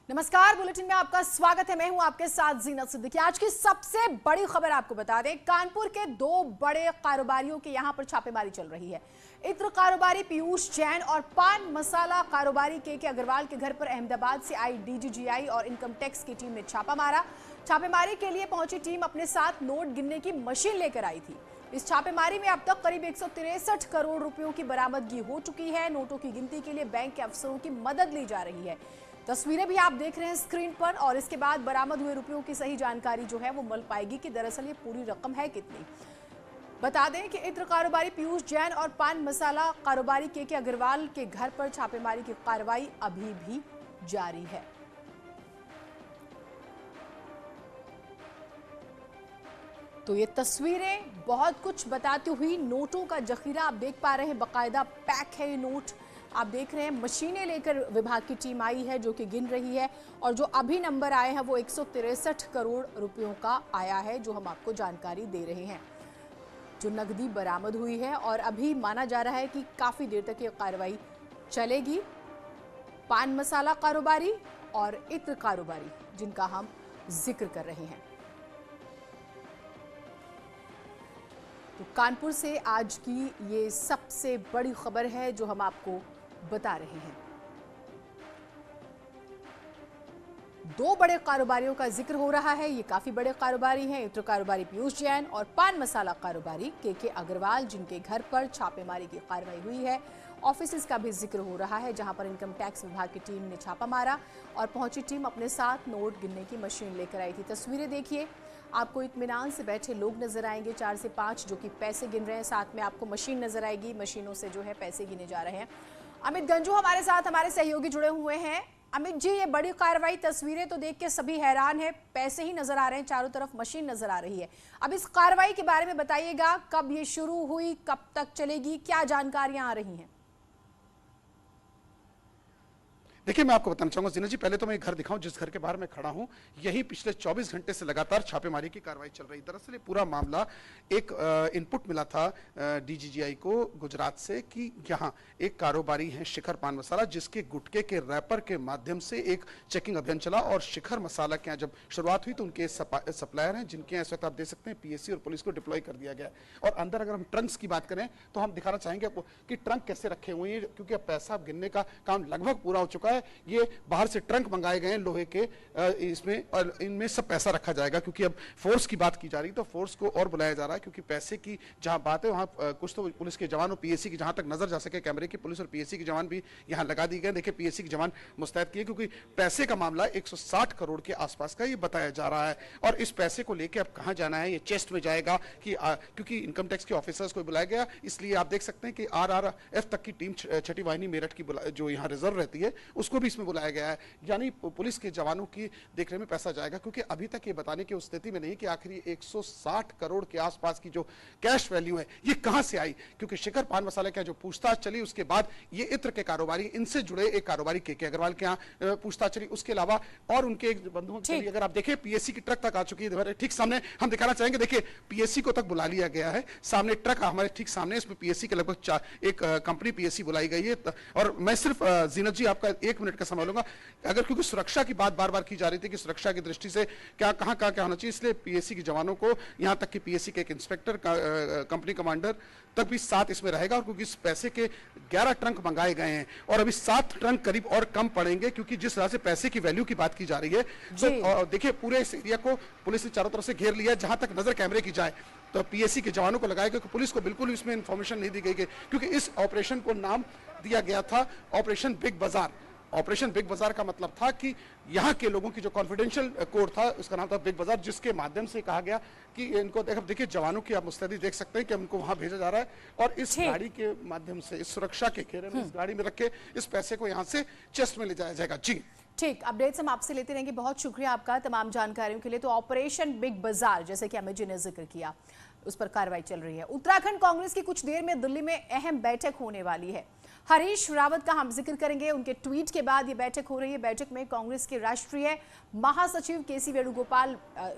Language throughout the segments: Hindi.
नमस्कार, बुलेटिन में आपका स्वागत है। मैं हूं आपके साथ जीनत सिद्दीकी। आज की सबसे बड़ी खबर आपको बता दें, कानपुर के दो बड़े कारोबारियों के यहां पर छापेमारी चल रही है। इत्र कारोबारी पीयूष जैन और पान मसाला कारोबारी के अग्रवाल के घर पर अहमदाबाद से आई डीजीजीआई और इनकम टैक्स की टीम ने छापा मारा। छापेमारी के लिए पहुंची टीम अपने साथ नोट गिनने की मशीन लेकर आई थी। इस छापेमारी में अब तक करीब 163 करोड़ रुपयों की बरामदगी हो चुकी है। नोटों की गिनती के लिए बैंक के अफसरों की मदद ली जा रही है। तस्वीरें भी आप देख रहे हैं स्क्रीन पर, और इसके बाद बरामद हुए रुपयों की सही जानकारी जो है वो मिल पाएगी कि दरअसल ये पूरी रकम है कितनी। बता दें कि इत्र कारोबारी पीयूष जैन और पान मसाला कारोबारी के अग्रवाल के घर पर छापेमारी की कार्रवाई अभी भी जारी है। तो ये तस्वीरें बहुत कुछ बताती हुई, नोटों का जखीरा आप देख पा रहे हैं, बाकायदा पैक है ये नोट। आप देख रहे हैं मशीनें लेकर विभाग की टीम आई है जो कि गिन रही है, और जो अभी नंबर आए हैं वो 163 करोड़ रुपयों का आया है, जो हम आपको जानकारी दे रहे हैं। जो नकदी बरामद हुई है, और अभी माना जा रहा है कि काफ़ी देर तक ये कार्रवाई चलेगी। पान मसाला कारोबारी और इत्र कारोबारी जिनका हम जिक्र कर रहे हैं। तो कानपुर से आज की ये सबसे बड़ी खबर है जो हम आपको बता रहे हैं। दो बड़े कारोबारियों का जिक्र हो रहा है। ये काफी बड़े कारोबारी हैं, इत्र कारोबारी पीयूष जैन और पान मसाला कारोबारी के अग्रवाल, जिनके घर पर छापेमारी की कार्रवाई हुई है। ऑफिस का भी जिक्र हो रहा है, जहां पर इनकम टैक्स विभाग की टीम ने छापा मारा और पहुंची टीम अपने साथ नोट गिनने की मशीन लेकर आई थी। तस्वीरें देखिए, आपको इत्मीनान से बैठे लोग नजर आएंगे, 4 से 5 जो कि पैसे गिन रहे हैं। साथ में आपको मशीन नजर आएगी, मशीनों से जो है पैसे गिने जा रहे हैं। अमित गंजू हमारे साथ, हमारे सहयोगी जुड़े हुए हैं। अमित जी, ये बड़ी कार्रवाई, तस्वीरें तो देख के सभी हैरान है, पैसे ही नजर आ रहे हैं, चारों तरफ मशीन नजर आ रही है। अब इस कार्रवाई के बारे में बताइएगा, कब ये शुरू हुई, कब तक चलेगी, क्या जानकारियां आ रही हैं? देखिए, मैं आपको बताना चाहूंगा जीना जी, पहले तो मैं घर दिखाऊं जिस घर के बाहर मैं खड़ा हूं। यही पिछले 24 घंटे से लगातार छापेमारी की कार्रवाई चल रही। दरअसल ये पूरा मामला एक इनपुट मिला था डीजीजीआई को गुजरात से कि यहाँ एक कारोबारी है शिखर पान मसाला, जिसके गुटके के रैपर के माध्यम से एक चेकिंग अभियान चला। और शिखर मसाला के यहाँ जब शुरुआत हुई तो उनके सप्लायर हैं, जिनके इस वक्त आप देख सकते हैं पीएससी और पुलिस को डिप्लॉय कर दिया गया। और अंदर अगर हम ट्रंक्स की बात करें तो हम दिखाना चाहेंगे आपको कि ट्रंक कैसे रखे हुए हैं, क्योंकि अब पैसा गिनने का काम लगभग पूरा हो चुका है। ये बाहर से ट्रंक मंगाए गए हैं लोहे के, इसमें और इनमें सब पैसा रखा जाएगा। क्योंकि अब फोर्स की बात की जा रही है तो फोर्स को और बुलाया जा रहा है, क्योंकि पैसे की जहां बात है वहां कुछ तो पुलिस के जवान और पीएससी की जहां तक नजर जा सके कैमरे की, पुलिस और पीएससी के जवान भी यहां लगा दिए गए। देखिए, पीएससी के जवान मुस्तैद किए, क्योंकि पैसे का मामला 160 करोड़ के आसपास का ये बताया जा रहा है। और इस पैसे को लेकर अब कहां जाना है, ये चेस्ट में जाएगा कि क्योंकि इनकम टैक्स के ऑफिसर्स को बुलाया गया, इसलिए आप देख सकते हैं कि आरआरएफ तक की टीम, छठी वाहिनी मेरठ की जो यहाँ रिजर्व रहती है, उसको भी इसमें बुलाया गया है। यानी पुलिस के जवानों की देखने में पैसा जाएगा, क्योंकि अभी तक ये बताने की उस स्थिति में नहीं कि आखिर 160 करोड़ के आसपास की जो कैश वैल्यू है ये कहां से आई। क्योंकि शिखर पान मसाला का जो पूछताछ चली, उसके बाद ये इत्र के कारोबारी, इनसे जुड़े एक कारोबारी के अग्रवाल के यहाँ पूछताछ चली। उसके अलावा और उनके एक बंधुओं की, अगर आप देखें पीएससी की ट्रक तक आ चुकी है। ठीक सामने हम दिखाना चाहेंगे, देखिए पीएससी को तक बुला लिया गया है। सामने ट्रक हमारे ठीक सामने, इसमें पीएससी के लगभग एक कंपनी पीएससी बुलाई गई है। और मैं सिर्फ जीनत जी आपका 1 मिनट का समय लूंगा, अगर क्योंकि सुरक्षा की बात बार बार की जा रही थी कि सुरक्षा की दृष्टि से क्या कहां क्या होना चाहिए, इसलिए पीएससी के जवानों को, यहां तक कि पीएससी के एक इंस्पेक्टर, कंपनी कमांडर तक भी साथ इसमें रहेगा। और क्योंकि इस पैसे के 11 ट्रंक मंगाए गए हैं और अभी 7 ट्रंक करीब और कम पड़ेंगे, क्योंकि जिस तरह से पैसे की वैल्यू की बात की जा रही है। तो देखिए, पूरे इस एरिया को पुलिस ने चारों तरफ से घेर लिया, जहां तक नजर कैमरे की जाए। तो पीएससी के जवानों को लगाया गया, क्योंकि पुलिस को बिल्कुल इसमें इंफॉर्मेशन नहीं दी गई, क्योंकि इस ऑपरेशन को नाम दिया गया था ऑपरेशन बिग बाजार। ऑपरेशन बिग बाजार का मतलब था कि यहाँ के लोगों की जो कॉन्फिडेंशियल कोड था, उसका नाम था बिग बाजार, जिसके माध्यम से कहा गया कि इनको देखिए जवानों की आप मुस्तैदी देख सकते हैं कि उनको वहां भेजा जा रहा है। और इस गाड़ी के माध्यम से, इस सुरक्षा के घेरे में, इस गाड़ी में रख के इस पैसे को यहाँ से चेस्ट में ले जाया जाएगा। जी ठीक, अपडेट्स हम आपसे लेते रहेंगे। बहुत शुक्रिया आपका तमाम जानकारियों के लिए। तो ऑपरेशन बिग बाजार, जैसे कि अमित जी ने जिक्र किया, उस पर कार्रवाई चल रही है। उत्तराखंड कांग्रेस की कुछ देर में दिल्ली में अहम बैठक होने वाली है। हरीश रावत का हम जिक्र करेंगे। उनके ट्वीट के बाद ये बैठक हो रही है। बैठक में कांग्रेस के राष्ट्रीय महासचिव केसी वेणुगोपाल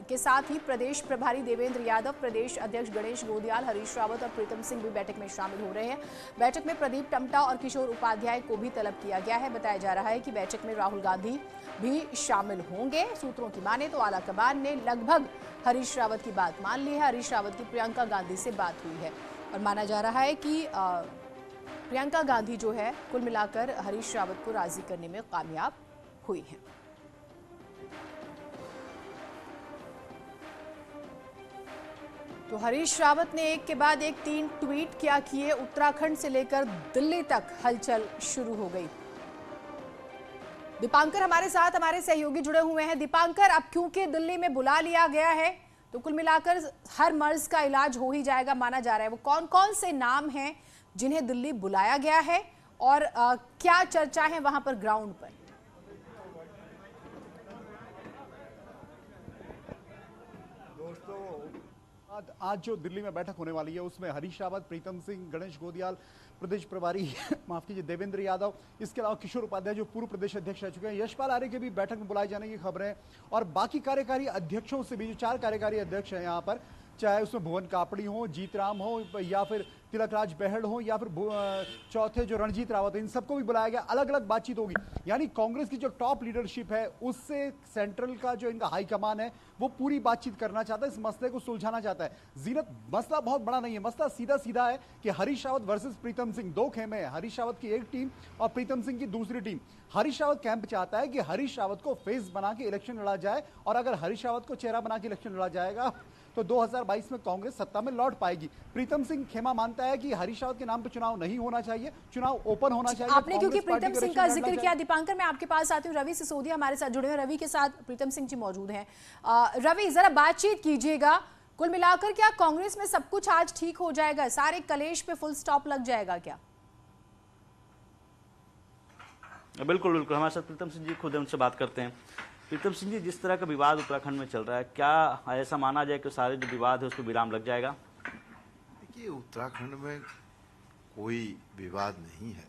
के साथ ही प्रदेश प्रभारी देवेंद्र यादव, प्रदेश अध्यक्ष गणेश गोदियाल, हरीश रावत और प्रीतम सिंह भी बैठक में शामिल हो रहे हैं। बैठक में प्रदीप टम्टा और किशोर उपाध्याय को भी तलब किया गया है। बताया जा रहा है कि बैठक में राहुल गांधी भी शामिल होंगे। सूत्रों की माने तो आलाकमान ने लगभग हरीश रावत की बात मान ली है। हरीश रावत की प्रियंका गांधी से बात हुई है और माना जा रहा है कि प्रियंका गांधी जो है कुल मिलाकर हरीश रावत को राजी करने में कामयाब हुई है। तो हरीश रावत ने एक के बाद एक 3 ट्वीट क्या किए। उत्तराखंड से लेकर दिल्ली तक हलचल शुरू हो गई। दीपांकर हमारे साथ, हमारे सहयोगी जुड़े हुए हैं। दीपांकर, अब क्योंकि दिल्ली में बुला लिया गया है तो कुल मिलाकर हर मर्ज का इलाज हो ही जाएगा माना जा रहा है। वो कौन कौन से नाम हैं जिन्हें दिल्ली बुलाया गया है और क्या चर्चा है वहां पर ग्राउंड पर? आज जो दिल्ली में बैठक होने वाली है उसमें हरीश रावत, प्रीतम सिंह, गणेश गोदियाल, प्रदेश प्रभारी माफ कीजिए देवेंद्र यादव, इसके अलावा किशोर उपाध्याय जो पूर्व प्रदेश अध्यक्ष रह चुके हैं, यशपाल आर्य के भी बैठक में बुलाए जाने की खबरें और बाकी कार्यकारी अध्यक्षों से भी, जो 4 कार्यकारी अध्यक्ष हैं यहाँ पर, चाहे उसमें भुवन कापड़ी हो, जीतराम हो या फिर तिलकराज बहड़ हो या फिर चौथे जो रणजीत रावत है, इन सबको भी बुलाया गया। अलग अलग बातचीत होगी। यानी कांग्रेस की जो टॉप लीडरशिप है उससे सेंट्रल का जो इनका हाईकमान है वो पूरी बातचीत करना चाहता है, इस मसले को सुलझाना चाहता है। जीनत, मसला बहुत बड़ा नहीं है, मसला सीधा सीधा है कि हरीश रावत वर्सेस प्रीतम सिंह, 2 खेमे हैं। हरीश रावत की एक टीम और प्रीतम सिंह की दूसरी टीम। हरीश रावत कैंप चाहता है कि हरीश रावत को फेस बना के इलेक्शन लड़ा जाए और अगर हरीश रावत को चेहरा बना के इलेक्शन लड़ा जाएगा तो 2022 में कांग्रेस सत्ता में लौट पाएगी। प्रीतम सिंह खेमा मानता है कि हरीश रावत के नाम पर चुनाव नहीं होना चाहिए, चुनाव ओपन होना चाहिए। आपने क्योंकि प्रीतम सिंह का जिक्र किया दीपांकर, मैं आपके पास आती हूँ। रवि सिसोदिया हमारे साथ जुड़े हैं। रवि के साथ प्रीतम सिंह जी मौजूद हैं। रवि, जरा बातचीत कीजिएगा। कुल मिलाकर क्या कांग्रेस में सब कुछ आज ठीक हो जाएगा? सारे कलेश पे फुल स्टॉप लग जाएगा क्या? बिल्कुल बिल्कुल, हमारे साथ प्रीतम सिंह जी खुद है, उनसे बात करते हैं। प्रीतम सिंह जी, जिस तरह का विवाद उत्तराखंड में चल रहा है, क्या ऐसा माना जाए कि सारे जो विवाद है उसको विराम लग जाएगा? देखिए, उत्तराखंड में कोई विवाद नहीं है।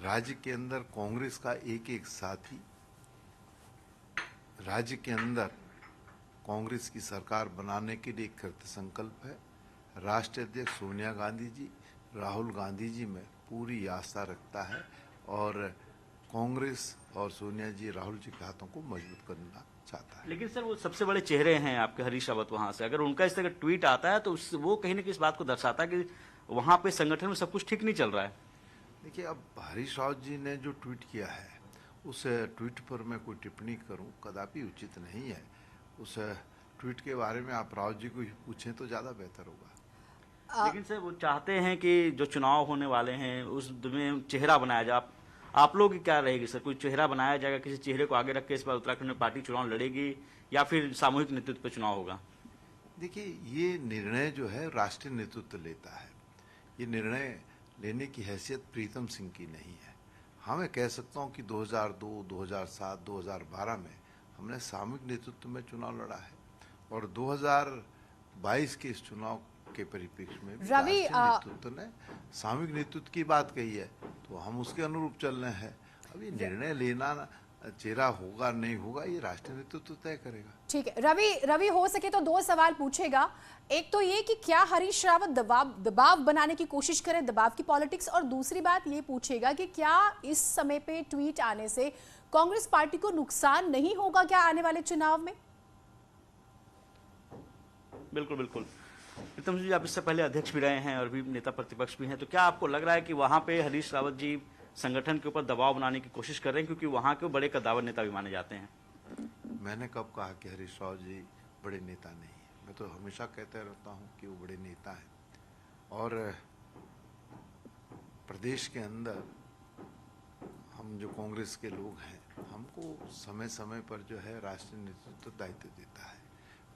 राज्य के अंदर कांग्रेस का एक एक साथी राज्य के अंदर कांग्रेस की सरकार बनाने के लिए कृत संकल्प है। राष्ट्रीय अध्यक्ष सोनिया गांधी जी राहुल गांधी जी में पूरी आस्था रखता है और कांग्रेस और सोनिया जी राहुल जी के हाथों को मजबूत करना चाहता है। लेकिन सर, वो सबसे बड़े चेहरे हैं आपके हरीश रावत वहां से, अगर उनका इस तरह का ट्वीट आता है तो वो कहीं ना कहीं इस बात को दर्शाता है कि वहां पे संगठन में सब कुछ ठीक नहीं चल रहा है। देखिए, अब हरीश रावत जी ने जो ट्वीट किया है उस ट्वीट पर मैं कोई टिप्पणी करूं कदापि उचित नहीं है। उस ट्वीट के बारे में आप रावत जी को पूछें तो ज्यादा बेहतर होगा। लेकिन सर, वो चाहते हैं कि जो चुनाव होने वाले हैं उसमें चेहरा बनाया जाए। आप लोग की क्या रहेगी सर? कोई चेहरा बनाया जाएगा, किसी चेहरे को आगे रख के इस बार उत्तराखंड में पार्टी चुनाव लड़ेगी या फिर सामूहिक नेतृत्व पर चुनाव होगा? देखिए, ये निर्णय जो है राष्ट्रीय नेतृत्व लेता है। ये निर्णय लेने की हैसियत प्रीतम सिंह की नहीं है। हाँ, मैं कह सकता हूँ कि 2002, 2007, 2012 में हमने सामूहिक नेतृत्व में चुनाव लड़ा है और 2022 के इस चुनाव के परिप्रेक्ष्य में रवि, नेतृत्व ने सामूहिक नेतृत्व की बात कही है तो हम उसके अनुरूप चल रहे हैं। अभी निर्णय लेना चेहरा होगा नहीं होगा ये राष्ट्रीय नेतृत्व तय करेगा। ठीक है रवि, हो सके तो 2 सवाल पूछेगा। एक तो ये कि क्या हरीश रावत दबाव बनाने की कोशिश करे, दबाव की पॉलिटिक्स, और दूसरी बात ये पूछेगा कि क्या इस समय पे ट्वीट आने से कांग्रेस पार्टी को नुकसान नहीं होगा क्या आने वाले चुनाव में? बिल्कुल बिल्कुल। प्रीतम जी, आप इससे पहले अध्यक्ष भी रहे हैं और भी नेता प्रतिपक्ष भी हैं, तो क्या आपको लग रहा है कि वहां पे हरीश रावत जी संगठन के ऊपर दबाव बनाने की कोशिश कर रहे हैं, क्योंकि वहां के बड़े कद्दावर नेता भी माने जाते हैं? मैंने कब कहा कि हरीश रावत जी बड़े नेता नहीं है? मैं तो हमेशा कहते रहता हूं कि वो बड़े नेता हैं और प्रदेश के अंदर हम जो कांग्रेस के लोग हैं हमको समय समय पर जो है राष्ट्रीय नेतृत्व दायित्व देता है।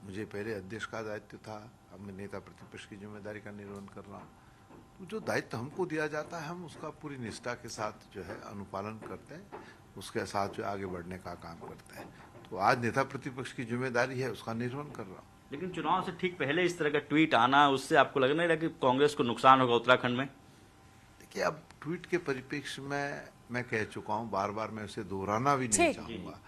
मुझे पहले अध्यक्ष का दायित्व था, अब मैं नेता प्रतिपक्ष की जिम्मेदारी का निर्वहन कर रहा हूँ। तो जो दायित्व हमको दिया जाता है हम उसका पूरी निष्ठा के साथ जो है अनुपालन करते हैं, उसके साथ जो आगे बढ़ने का काम करते हैं। तो आज नेता प्रतिपक्ष की जिम्मेदारी है, उसका निर्वहन कर रहा हूँ। लेकिन चुनाव से ठीक पहले इस तरह का ट्वीट आना, उससे आपको लग नहीं रहा कि कांग्रेस को नुकसान होगा उत्तराखंड में? देखिए, अब ट्वीट के परिप्रेक्ष्य में मैं कह चुका हूं, बार बार मैं उसे दोहराना भी नहीं ठीक। चाहूंगा।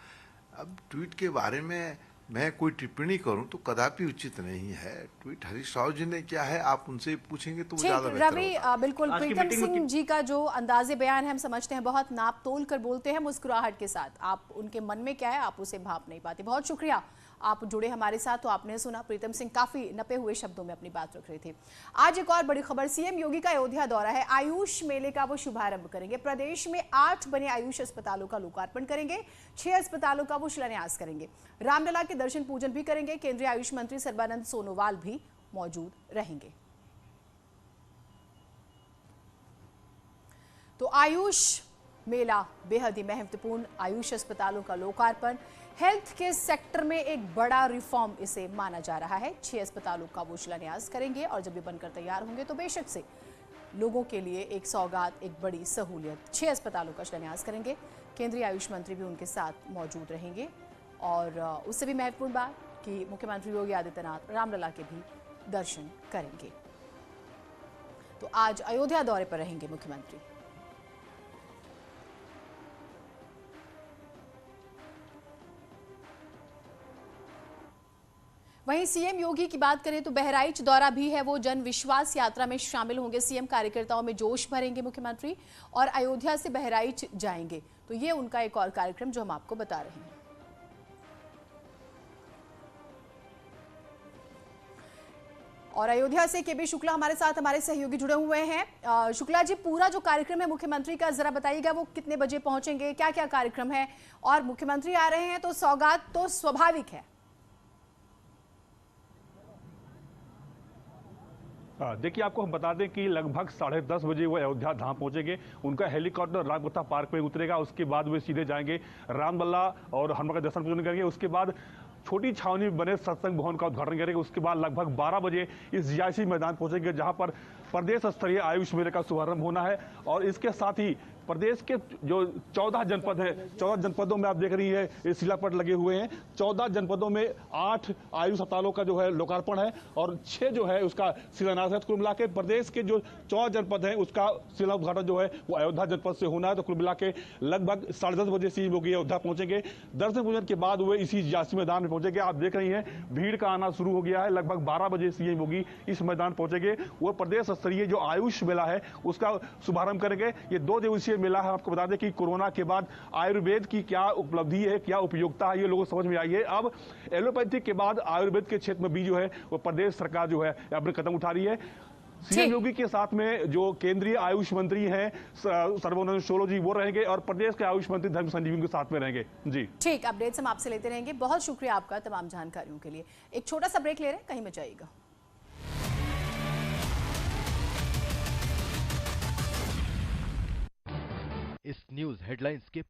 अब ट्वीट के बारे में मैं कोई टिप्पणी करूं तो कदापि उचित नहीं है। ट्वीट हरीश राव जी ने क्या है, आप उनसे पूछेंगे तो वो ठीक ज्यादा बेहतर रवि, होगा। बिल्कुल आज की प्रीतम मीटिंग में सिंह जी का जो अंदाजे बयान है हम समझते हैं बहुत नाप तोल कर बोलते हैं, मुस्कुराहट के साथ। आप उनके मन में क्या है आप उसे भाप नहीं पाते। बहुत शुक्रिया, आप जुड़े हमारे साथ। तो आपने सुना प्रीतम सिंह काफी नपे हुए शब्दों में अपनी बात रख रहे थे। आज एक और बड़ी खबर, सीएम योगी का अयोध्या दौरा है। आयुष मेले का वो शुभारंभ करेंगे। प्रदेश में 8 बने आयुष अस्पतालों का लोकार्पण करेंगे, 6 अस्पतालों का वो शिलान्यास करेंगे। रामलला के दर्शन पूजन भी करेंगे। केंद्रीय आयुष मंत्री सर्बानंद सोनोवाल भी मौजूद रहेंगे। तो आयुष मेला बेहद ही महत्वपूर्ण, आयुष अस्पतालों का लोकार्पण, हेल्थ के सेक्टर में एक बड़ा रिफॉर्म इसे माना जा रहा है। 6 अस्पतालों का वो शिलान्यास करेंगे और जब ये बनकर तैयार होंगे तो बेशक से लोगों के लिए एक सौगात, एक बड़ी सहूलियत। 6 अस्पतालों का शिलान्यास करेंगे। केंद्रीय आयुष मंत्री भी उनके साथ मौजूद रहेंगे और उससे भी महत्वपूर्ण बात कि मुख्यमंत्री योगी आदित्यनाथ रामलला के भी दर्शन करेंगे। तो आज अयोध्या दौरे पर रहेंगे मुख्यमंत्री। वहीं सीएम योगी की बात करें तो बहराइच दौरा भी है, वो जन विश्वास यात्रा में शामिल होंगे। सीएम कार्यकर्ताओं में जोश भरेंगे मुख्यमंत्री और अयोध्या से बहराइच जाएंगे। तो ये उनका एक और कार्यक्रम जो हम आपको बता रहे हैं। और अयोध्या से केबी शुक्ला हमारे साथ, हमारे सहयोगी जुड़े हुए हैं। शुक्ला जी, पूरा जो कार्यक्रम है मुख्यमंत्री का जरा बताइएगा, वो कितने बजे पहुंचेंगे, क्या क्या कार्यक्रम है? और मुख्यमंत्री आ रहे हैं तो सौगात तो स्वाभाविक है। देखिए, आपको हम बता दें कि लगभग 10:30 बजे वो अयोध्या धाम पहुंचेंगे। उनका हेलीकॉप्टर रामगोता पार्क में उतरेगा। उसके बाद वे सीधे जाएंगे रामलला और हनुमान का दर्शन पूजन करेंगे। उसके बाद छोटी छावनी में बने सत्संग भवन का उद्घाटन करेंगे। उसके बाद लगभग 12 बजे इस जीआईसी मैदान पहुंचेंगे, जहां पर प्रदेश स्तरीय आयुष मेले का शुभारंभ होना है। और इसके साथ ही प्रदेश के जो 14 जनपद हैं, 14 जनपदों में आप देख रही है ये शिलापट लगे हुए हैं। 14 जनपदों में 8 आयुष अस्पतालों का जो है लोकार्पण है और 6 जो है उसका शिलान्यास है। कुल मिला के प्रदेश के जो 14 जनपद हैं उसका शिला उद्घाटन जो है वो अयोध्या जनपद से होना है। तो कुल मिला के लगभग 10:30 बजे सीएम योगी अयोध्या पहुंचेंगे। दर्शन पूजन के बाद वे इसी जीआईसी मैदान में पहुंचेंगे। आप देख रही हैं भीड़ का आना शुरू हो गया है। लगभग 12 बजे सीएम योगी इस मैदान पहुंचेंगे। वो प्रदेश स्तरीय जो आयुष मेला है उसका शुभारंभ करेंगे। ये 2 दिवसीय मेला है। आपको बता दें कि कोरोना के बाद आयुर्वेद की क्या उपलब्धि है, क्या उपयोगिता है, ये लोगों को समझ में आई है। अब एलोपैथी के बाद आयुर्वेद के क्षेत्र में भी जो है वो प्रदेश सरकार जो है अपने कदम उठा रही है। सीएम योगी के साथ में जो केंद्रीय आयुष मंत्री हैं सर्बानंद सोनोवाल जी वो रहेंगे और प्रदेश के आयुष मंत्री धर्म संजीवी के साथ में रहेंगे। जी ठीक, अपडेट्स हम आपसे लेते रहेंगे। बहुत शुक्रिया आपका तमाम जानकारियों के लिए। एक छोटा सा ब्रेक ले रहे हैं, कहीं मत जाइएगा। इस न्यूज हेडलाइंस के